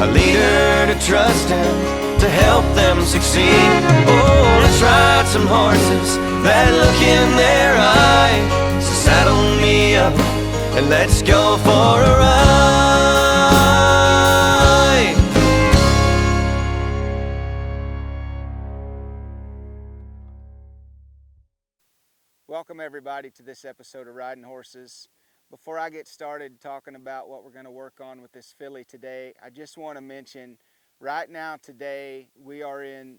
a leader to trust and to help them succeed. Oh, let's ride some horses, that look in their eyes. So saddle me up and let's go for a ride. Welcome everybody to this episode of Riding Horses. Before I get started talking about what we're going to work on with this filly today, I just want to mention right now today we are in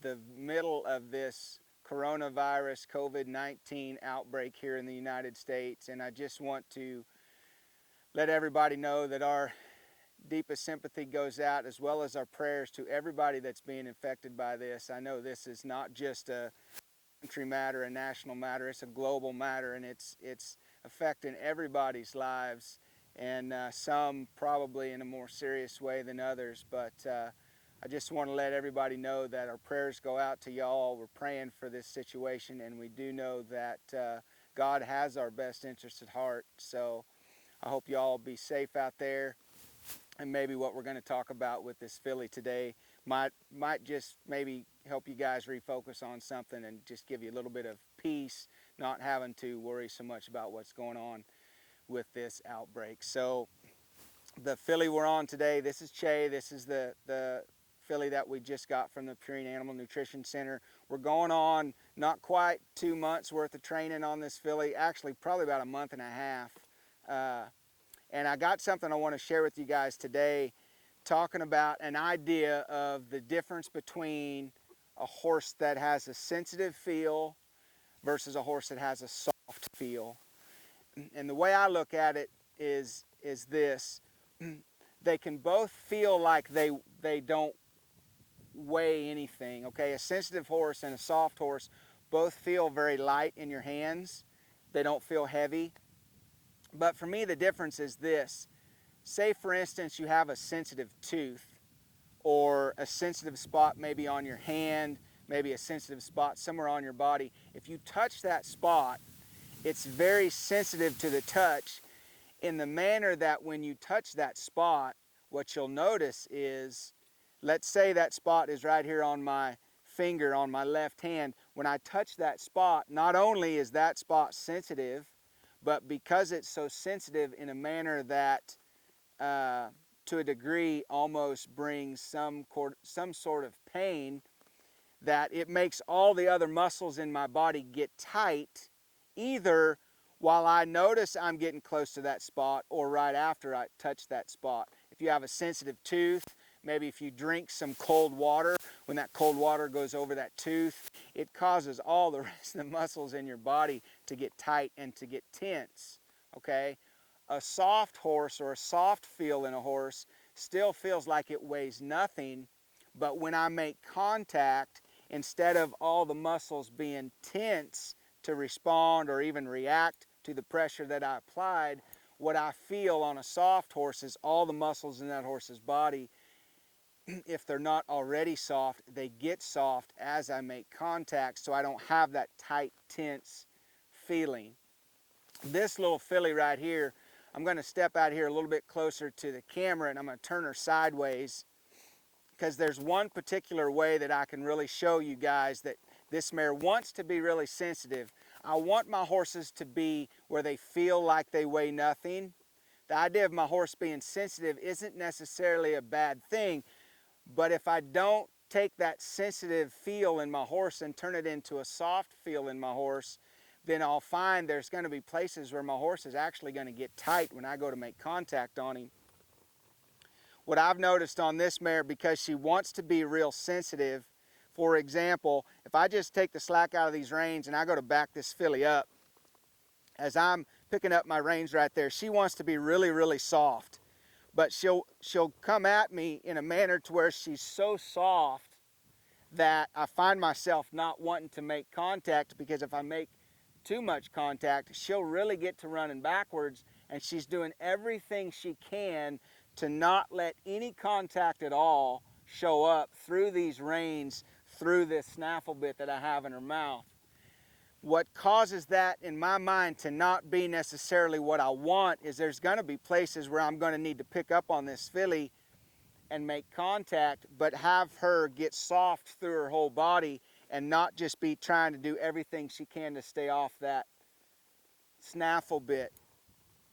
the middle of this coronavirus COVID-19 outbreak here in the United States, and I just want to let everybody know that our deepest sympathy goes out, as well as our prayers, to everybody that's being infected by this. I know this is not just a country matter, a national matter, it's a global matter, and it's affecting everybody's lives, and some probably in a more serious way than others. But I just want to let everybody know that our prayers go out to y'all. We're praying for this situation, and we do know that God has our best interests at heart. So I hope y'all be safe out there, and maybe what we're going to talk about with this filly today might just maybe help you guys refocus on something and just give you a little bit of peace, not having to worry so much about what's going on with this outbreak. So the filly we're on today, this is Che. This is the filly that we just got from the Purine Animal Nutrition Center. We're going on not quite 2 months worth of training on this filly, actually probably about a month and a half. And I got something I want to share with you guys today, talking about an idea of the difference between a horse that has a sensitive feel versus a horse that has a soft feel. And the way I look at it is this: they can both feel like they don't weigh anything. Okay, a sensitive horse and a soft horse both feel very light in your hands. They don't feel heavy. But for me, the difference is this: say for instance you have a sensitive tooth, or a sensitive spot maybe on your hand, maybe a sensitive spot somewhere on your body. If you touch that spot, it's very sensitive to the touch, in the manner that when you touch that spot, what you'll notice is, let's say that spot is right here on my finger on my left hand. When I touch that spot, not only is that spot sensitive, but because it's so sensitive in a manner that to a degree almost brings some sort of pain, that it makes all the other muscles in my body get tight, either while I notice I'm getting close to that spot or right after I touch that spot. If you have a sensitive tooth, maybe if you drink some cold water, when that cold water goes over that tooth, it causes all the rest of the muscles in your body to get tight and to get tense, okay? A soft horse, or a soft feel in a horse, still feels like it weighs nothing, but when I make contact, instead of all the muscles being tense to respond or even react to the pressure that I applied, what I feel on a soft horse is all the muscles in that horse's body, if they're not already soft, they get soft as I make contact, so I don't have that tight, tense feeling. This little filly right here, I'm going to step out here a little bit closer to the camera, and I'm going to turn her sideways, because there's one particular way that I can really show you guys that this mare wants to be really sensitive. I want my horses to be where they feel like they weigh nothing. The idea of my horse being sensitive isn't necessarily a bad thing, but if I don't take that sensitive feel in my horse and turn it into a soft feel in my horse, then I'll find there's going to be places where my horse is actually going to get tight when I go to make contact on him. What I've noticed on this mare, because she wants to be real sensitive, for example, if I just take the slack out of these reins and I go to back this filly up, as I'm picking up my reins right there, she wants to be really, really soft. But she'll come at me in a manner to where she's so soft that I find myself not wanting to make contact, because if I make too much contact, she'll really get to running backwards, and she's doing everything she can to not let any contact at all show up through these reins, through this snaffle bit that I have in her mouth. What causes that in my mind to not be necessarily what I want is there's going to be places where I'm going to need to pick up on this filly and make contact, but have her get soft through her whole body and not just be trying to do everything she can to stay off that snaffle bit.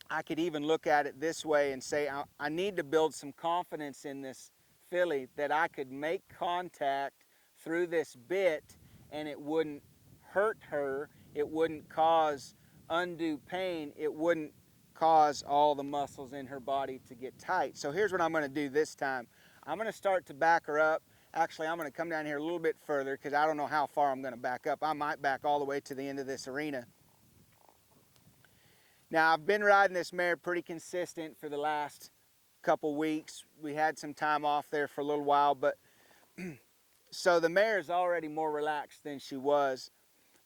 I could even look at it this way and say, I need to build some confidence in this filly that I could make contact through this bit and it wouldn't hurt her, it wouldn't cause undue pain, it wouldn't cause all the muscles in her body to get tight. So here's what I'm going to do this time. I'm going to start to back her up. Actually, I'm going to come down here a little bit further because I don't know how far I'm going to back up. I might back all the way to the end of this arena. Now, I've been riding this mare pretty consistent for the last couple weeks. We had some time off there for a little while, but so the mare is already more relaxed than she was,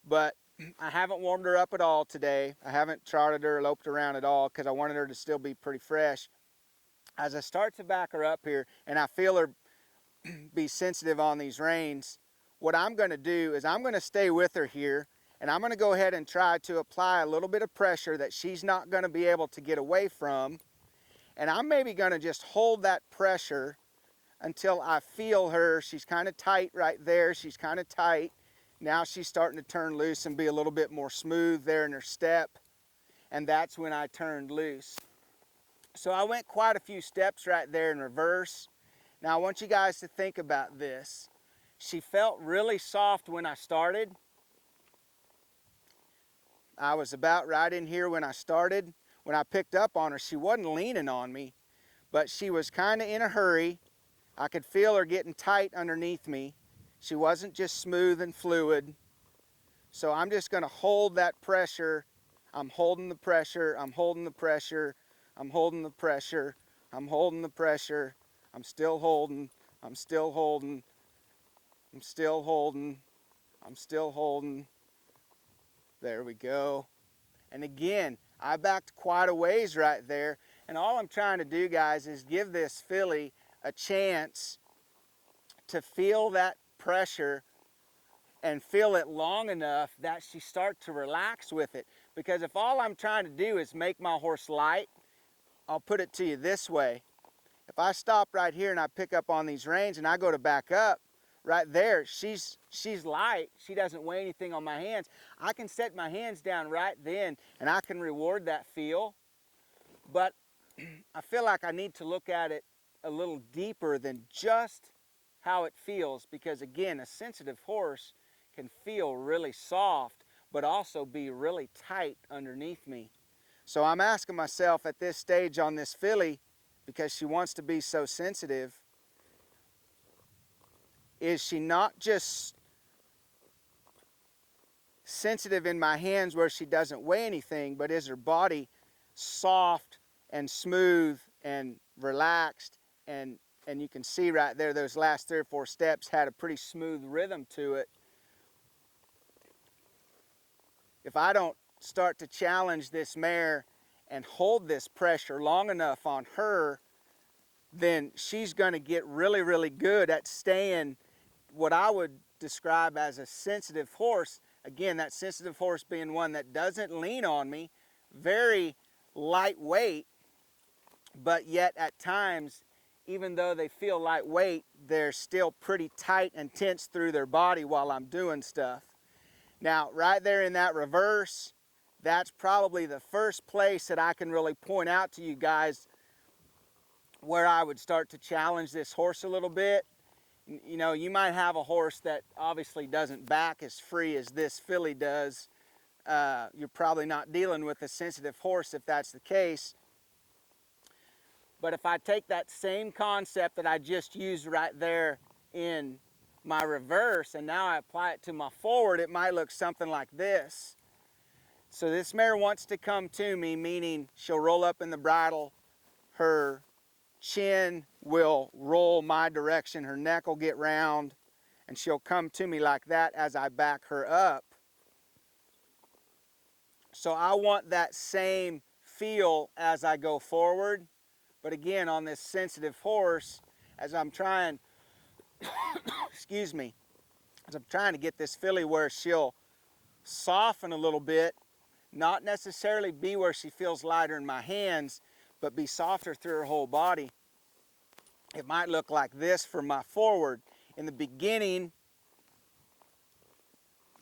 but I haven't warmed her up at all today. I haven't trotted her or loped around at all because I wanted her to still be pretty fresh. As I start to back her up here and I feel her be sensitive on these reins, what I'm going to do is I'm going to stay with her here and I'm going to go ahead and try to apply a little bit of pressure that she's not going to be able to get away from. And I'm maybe going to just hold that pressure until I feel her. She's kind of tight right there. She's kind of tight. Now she's starting to turn loose and be a little bit more smooth there in her step. And that's when I turned loose. So I went quite a few steps right there in reverse. Now I want you guys to think about this. She felt really soft when I started. I was about right in here when I started. When I picked up on her, she wasn't leaning on me, but she was kind of in a hurry. I could feel her getting tight underneath me. She wasn't just smooth and fluid. So I'm just going to hold that pressure. I'm holding the pressure. I'm holding the pressure. I'm holding the pressure. I'm holding the pressure. I'm still holding. I'm still holding. I'm still holding. I'm still holding. There we go. And again, I backed quite a ways right there. And all I'm trying to do, guys, is give this filly a chance to feel that pressure and feel it long enough that she starts to relax with it. Because if all I'm trying to do is make my horse light, I'll put it to you this way. If I stop right here and I pick up on these reins and I go to back up, right there, she's light. She doesn't weigh anything on my hands. I can set my hands down right then and I can reward that feel. But I feel like I need to look at it a little deeper than just how it feels, because again, a sensitive horse can feel really soft but also be really tight underneath me. So I'm asking myself at this stage on this filly, because she wants to be so sensitive, is she not just sensitive in my hands where she doesn't weigh anything, but is her body soft and smooth and relaxed? And you can see right there, those last 3 or 4 steps had a pretty smooth rhythm to it. If I don't start to challenge this mare and hold this pressure long enough on her, then she's going to get really, really good at staying what I would describe as a sensitive horse. Again, that sensitive horse being one that doesn't lean on me, very lightweight, but yet at times, even though they feel lightweight, they're still pretty tight and tense through their body while I'm doing stuff. Now, right there in that reverse, that's probably the first place that I can really point out to you guys where I would start to challenge this horse a little bit. You know, you might have a horse that obviously doesn't back as free as this filly does. You're probably not dealing with a sensitive horse if that's the case. But if I take that same concept that I just used right there in my reverse and now I apply it to my forward, it might look something like this. So this mare wants to come to me, meaning she'll roll up in the bridle, her chin will roll my direction, her neck will get round, and she'll come to me like that as I back her up. So I want that same feel as I go forward. But again, on this sensitive horse, as I'm trying, excuse me, as I'm trying to get this filly where she'll soften a little bit, not necessarily be where she feels lighter in my hands, but be softer through her whole body. it might look like this for my forward. In the beginning,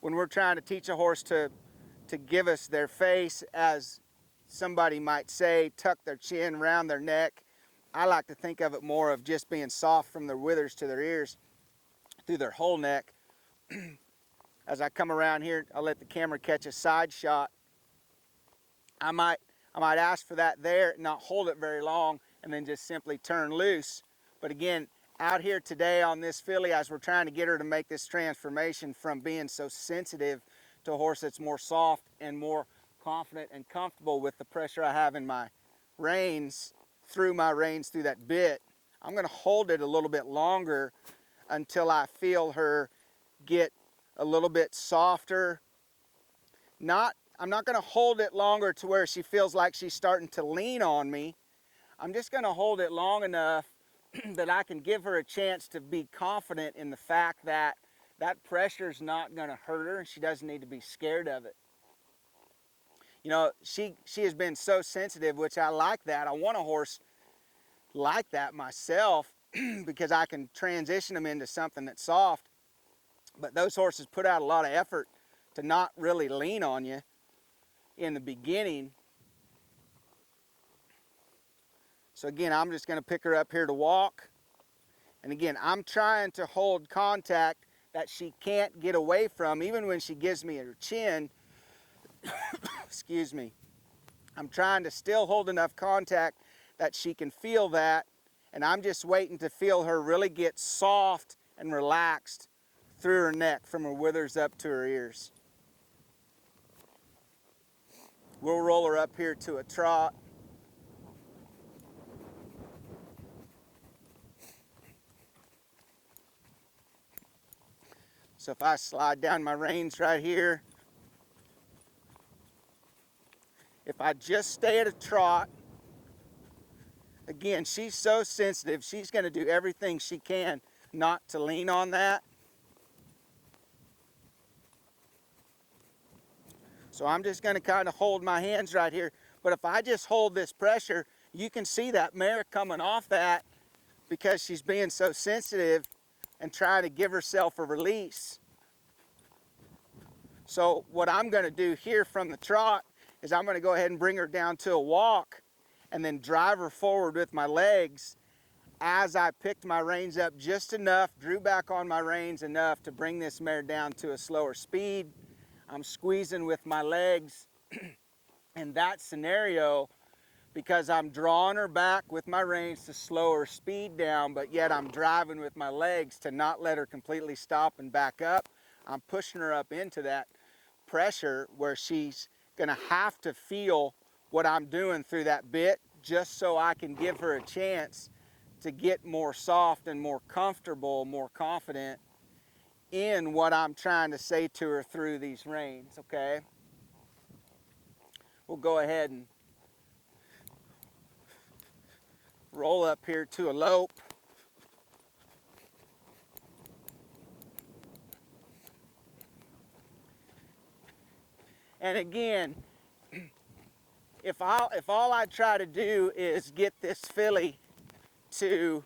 when we're trying to teach a horse to give us their face, as somebody might say, tuck their chin, round their neck, I like to think of it more of just being soft from their withers to their ears, through their whole neck. As I come around here, I'll let the camera catch a side shot. I might ask for that there, not hold it very long, and then just simply turn loose. But again, out here today on this filly, as we're trying to get her to make this transformation from being so sensitive to a horse that's more soft and more confident and comfortable with the pressure I have in my reins, through that bit, I'm going to hold it a little bit longer until I feel her get a little bit softer. I'm not going to hold it longer to where she feels like she's starting to lean on me. I'm just going to hold it long enough that I can give her a chance to be confident in the fact that that pressure is not going to hurt her and she doesn't need to be scared of it. You know, she has been so sensitive, which I like that. I want a horse like that myself because I can transition them into something that's soft. But those horses put out a lot of effort to not really lean on you in the beginning. So again, I'm just going to pick her up here to walk. And again, I'm trying to hold contact that she can't get away from, even when she gives me her chin. Excuse me. I'm trying to still hold enough contact that she can feel that, and I'm just waiting to feel her really get soft and relaxed through her neck, from her withers up to her ears. We'll roll her up here to a trot. So if I slide down my reins right here, if I just stay at a trot, again, she's so sensitive, she's going to do everything she can not to lean on that. So I'm just going to kind of hold my hands right here. But if I just hold this pressure, you can see that mare coming off that because she's being so sensitive and trying to give herself a release. So what I'm going to do here from the trot is I'm going to go ahead and bring her down to a walk and then drive her forward with my legs as I picked my reins up just enough, drew back on my reins enough to bring this mare down to a slower speed. I'm squeezing with my legs in that scenario because I'm drawing her back with my reins to slow her speed down, but yet I'm driving with my legs to not let her completely stop and back up. I'm pushing her up into that pressure where she's gonna have to feel what I'm doing through that bit, just so I can give her a chance to get more soft and more comfortable, more confident in what I'm trying to say to her through these reins, okay? We'll go ahead and roll up here to a lope. And again, if all I try to do is get this filly to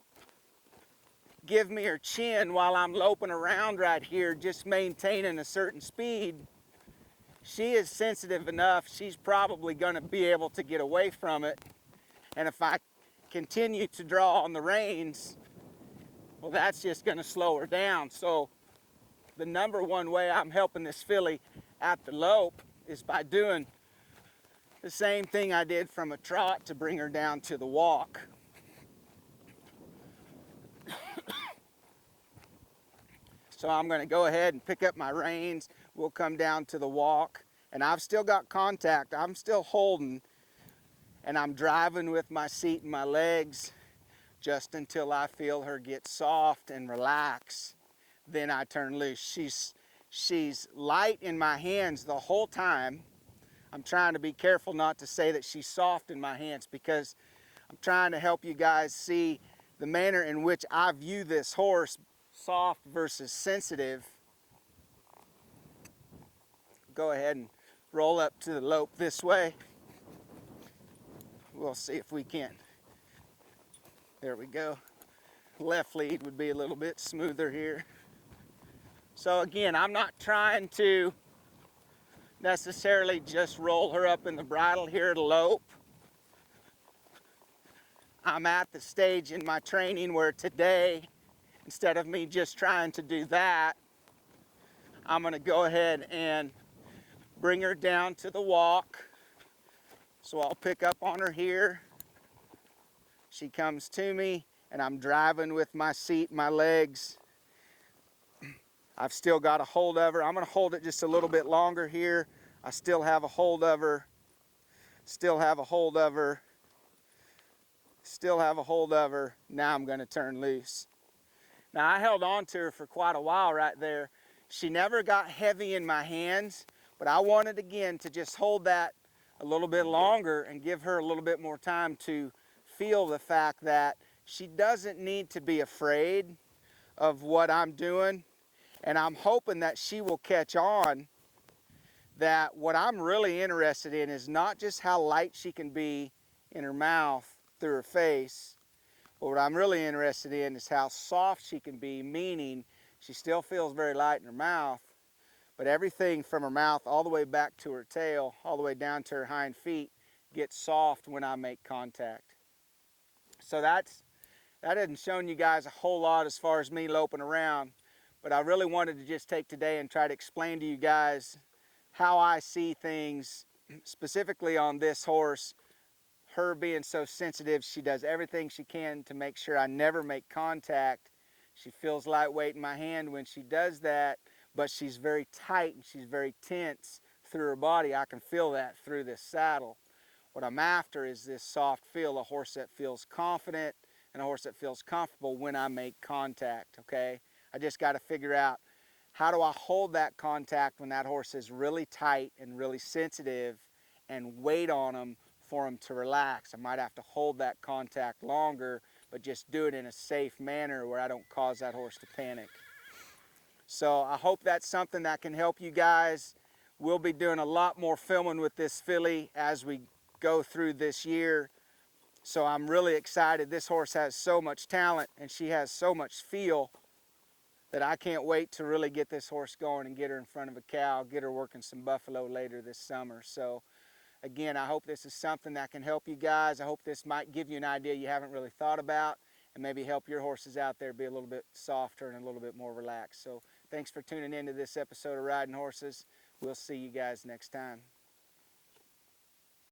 give me her chin while I'm loping around right here, just maintaining a certain speed, she is sensitive enough, she's probably going to be able to get away from it. And if I continue to draw on the reins, well, that's just going to slow her down. So the number one way I'm helping this filly at the lope is by doing the same thing I did from a trot to bring her down to the walk. So I'm going to go ahead and pick up my reins. We'll come down to the walk. And I've still got contact. I'm still holding. And I'm driving with my seat and my legs just until I feel her get soft and relax. Then I turn loose. She's light in my hands the whole time. I'm trying to be careful not to say that she's soft in my hands because I'm trying to help you guys see the manner in which I view this horse, soft versus sensitive. Go ahead and roll up to the lope this way. We'll see if we can. There we go. left lead would be a little bit smoother here. So again, I'm not trying to necessarily just roll her up in the bridle here to lope. I'm at the stage in my training where today, instead of me just trying to do that, I'm gonna go ahead and bring her down to the walk. So I'll pick up on her here. She comes to me and I'm driving with my seat, my legs. I've still got a hold of her. I'm gonna hold it just a little bit longer here. I still have a hold of her. Still have a hold of her. Still have a hold of her. Now I'm gonna turn loose. Now I held on to her for quite a while right there. She never got heavy in my hands, but I wanted again to just hold that a little bit longer and give her a little bit more time to feel the fact that she doesn't need to be afraid of what I'm doing. And I'm hoping that she will catch on that what I'm really interested in is not just how light she can be in her mouth through her face, but what I'm really interested in is how soft she can be, meaning she still feels very light in her mouth, but everything from her mouth all the way back to her tail, all the way down to her hind feet, gets soft when I make contact. So that hasn't shown you guys a whole lot as far as me loping around, but I really wanted to just take today and try to explain to you guys how I see things, specifically on this horse. Her being so sensitive, she does everything she can to make sure I never make contact. She feels lightweight in my hand when she does that, but she's very tight and she's very tense through her body. I can feel that through this saddle. What I'm after is this soft feel, a horse that feels confident and a horse that feels comfortable when I make contact, okay? I just got to figure out, how do I hold that contact when that horse is really tight and really sensitive, and wait on him for him to relax? I might have to hold that contact longer, but just do it in a safe manner where I don't cause that horse to panic. So I hope that's something that can help you guys. We'll be doing a lot more filming with this filly as we go through this year. So I'm really excited. This horse has so much talent and she has so much feel that I can't wait to really get this horse going and get her in front of a cow, get her working some buffalo later this summer. So again, I hope this is something that can help you guys. I hope this might give you an idea you haven't really thought about, and maybe help your horses out there be a little bit softer and a little bit more relaxed. So thanks for tuning in to this episode of Riding Horses. We'll see you guys next time.